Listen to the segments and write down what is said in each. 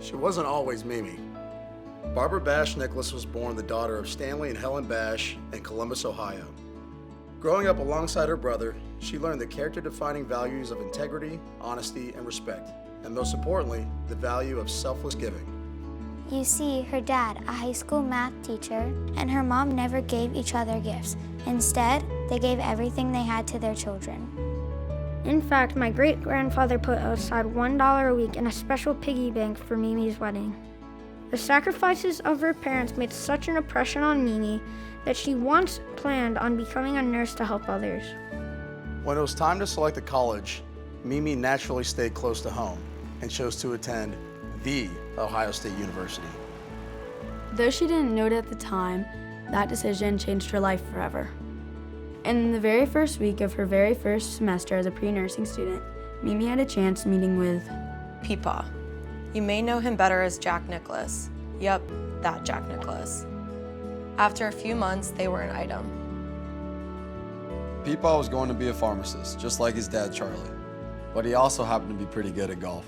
She wasn't always Mimi. Barbara Bash Nicklaus was born the daughter of Stanley and Helen Bash in Columbus, Ohio. Growing up alongside her brother, she learned the character-defining values of integrity, honesty, and respect, and most importantly, the value of selfless giving. You see, her dad, a high school math teacher, and her mom never gave each other gifts. Instead, they gave everything they had to their children. In fact, my great-grandfather put aside $1 a week in a special piggy bank for Mimi's wedding. The sacrifices of her parents made such an impression on Mimi that she once planned on becoming a nurse to help others. When it was time to select a college, Mimi naturally stayed close to home and chose to attend the Ohio State University. Though she didn't know it at the time, that decision changed her life forever. In the very first week of her very first semester as a pre-nursing student, Mimi had a chance meeting with Peepaw. You may know him better as Jack Nicklaus. Yep, that Jack Nicklaus. After a few months, they were an item. Peepaw was going to be a pharmacist, just like his dad, Charlie. But he also happened to be pretty good at golf.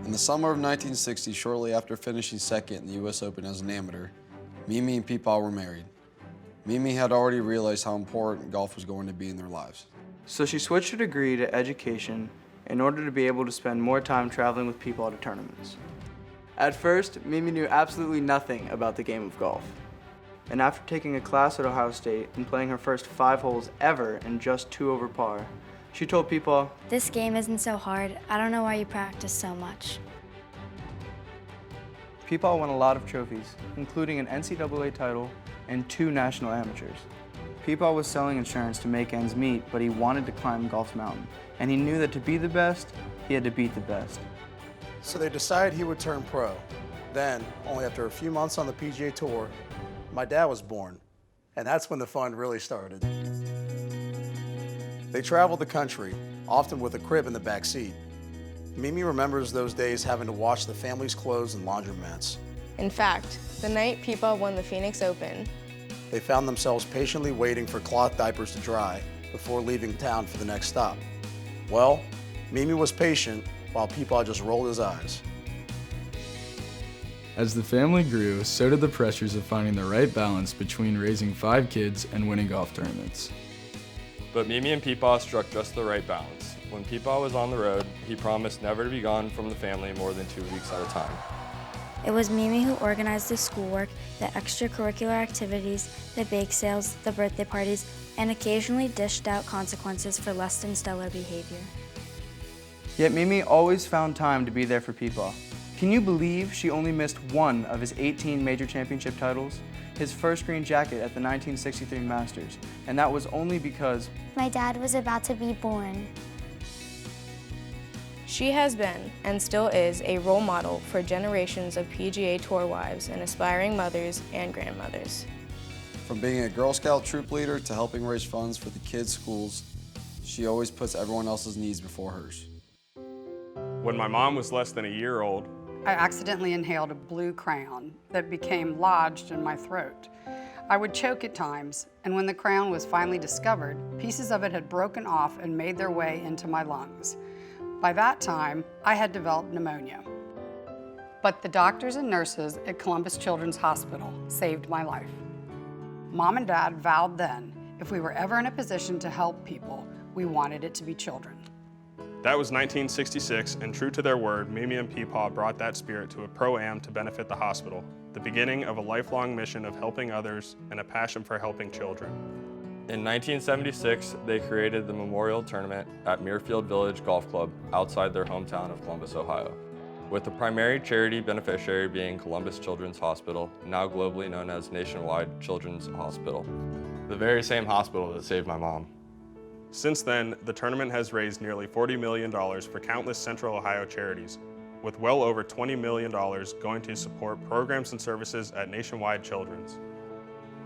In the summer of 1960, shortly after finishing second in the U.S. Open as an amateur, Mimi and Peepaw were married. Mimi had already realized how important golf was going to be in their lives. So she switched her degree to education in order to be able to spend more time traveling with Peepaw to tournaments. At first, Mimi knew absolutely nothing about the game of golf. And after taking a class at Ohio State and playing her first 5 holes ever in just 2 over par, she told Peepaw, "This game isn't so hard. I don't know why you practice so much." Peepaw won a lot of trophies, including an NCAA title and 2 national amateurs. Peepaw was selling insurance to make ends meet, but he wanted to climb Golf's mountain, and he knew that to be the best, he had to beat the best. So they decided he would turn pro. Then, only after a few months on the PGA Tour, my dad was born, and that's when the fun really started. They traveled the country, often with a crib in the back seat. Mimi remembers those days having to wash the family's clothes in laundromats. In fact, the night Peepaw won the Phoenix Open, They found themselves patiently waiting for cloth diapers to dry before leaving town for the next stop. Well, Mimi was patient while Peepaw just rolled his eyes. As the family grew, so did the pressures of finding the right balance between raising 5 kids and winning golf tournaments. But Mimi and Peepaw struck just the right balance. When Peepaw was on the road, he promised never to be gone from the family more than 2 weeks at a time. It was Mimi who organized the schoolwork, the extracurricular activities, the bake sales, the birthday parties, and occasionally dished out consequences for less than stellar behavior. Yet Mimi always found time to be there for Peepaw. Can you believe she only missed 1 of his 18 major championship titles? His first green jacket at the 1963 Masters, and that was only because My dad was about to be born. she has been, and still is, a role model for generations of PGA Tour wives and aspiring mothers and grandmothers. From being a Girl Scout troop leader to helping raise funds for the kids' schools, she always puts everyone else's needs before hers. When my mom was less than a year old, I accidentally inhaled a blue crayon that became lodged in my throat. I would choke at times, and when the crayon was finally discovered, pieces of it had broken off and made their way into my lungs. By that time, I had developed pneumonia. But the doctors and nurses at Columbus Children's Hospital saved my life. Mom and Dad vowed then, if we were ever in a position to help people, we wanted it to be children. that was 1966, and true to their word, Mimi and Peepaw brought that spirit to a pro-am to benefit the hospital, the beginning of a lifelong mission of helping others and a passion for helping children. In 1976, they created the Memorial Tournament at Muirfield Village Golf Club outside their hometown of Columbus, Ohio, with the primary charity beneficiary being Columbus Children's Hospital, now globally known as Nationwide Children's Hospital, the very same hospital that saved my mom. Since then, the tournament has raised nearly $40 million for countless Central Ohio charities, with well over $20 million going to support programs and services at Nationwide Children's.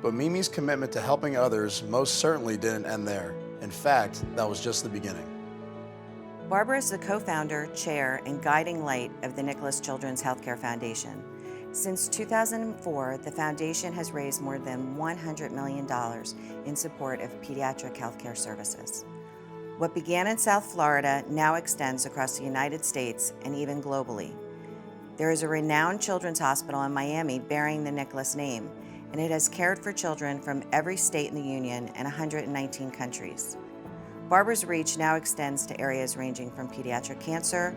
But Mimi's commitment to helping others most certainly didn't end there. In fact, that was just the beginning. Barbara is the co-founder, chair, and guiding light of the Nicklaus Children's Healthcare Foundation. Since 2004, the foundation has raised more than $100 million in support of pediatric healthcare services. What began in South Florida now extends across the United States and even globally. There is a renowned children's hospital in Miami bearing the Nicklaus name, and it has cared for children from every state in the Union and 119 countries. Barbara's reach now extends to areas ranging from pediatric cancer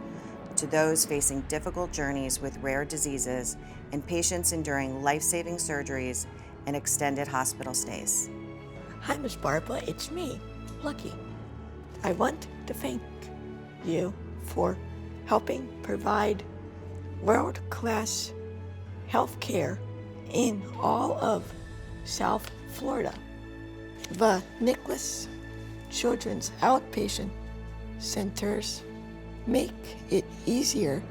to those facing difficult journeys with rare diseases and patients enduring life-saving surgeries and extended hospital stays. Hi, Miss Barbara, it's me, Lucky. I want to thank you for helping provide world-class health care in all of South Florida. The Nicklaus Children's Outpatient Centers make it easier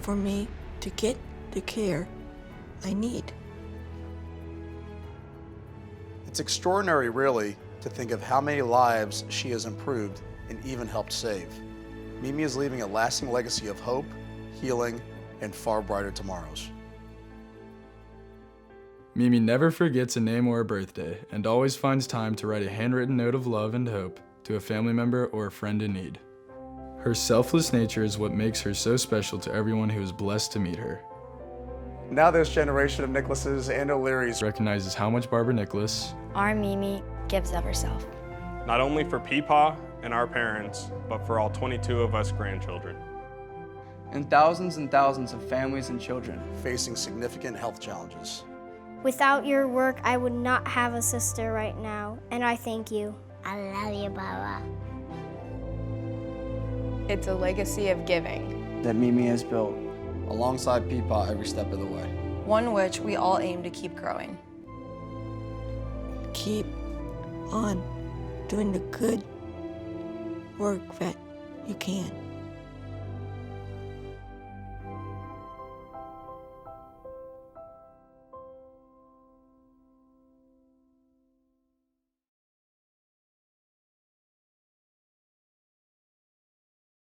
for me to get the care I need. It's extraordinary, really, to think of how many lives she has improved and even helped save. Mimi is leaving a lasting legacy of hope, healing, and far brighter tomorrows. Mimi never forgets a name or a birthday and always finds time to write a handwritten note of love and hope to a family member or a friend in need. Her selfless nature is what makes her so special to everyone who is blessed to meet her. Now this generation of Nicklauses and O'Learys Recognizes how much Barbara Nicklaus, Our Mimi, gives of herself. Not only for Peepaw and our parents, but for all 22 of us grandchildren. and thousands of families and children facing significant health challenges. Without your work, I would not have a sister right now, and I thank you. I love you, Baba. It's a legacy of giving that Mimi has built alongside Peepaw every step of the way. One which we all aim to keep growing. Keep on doing the good work that you can.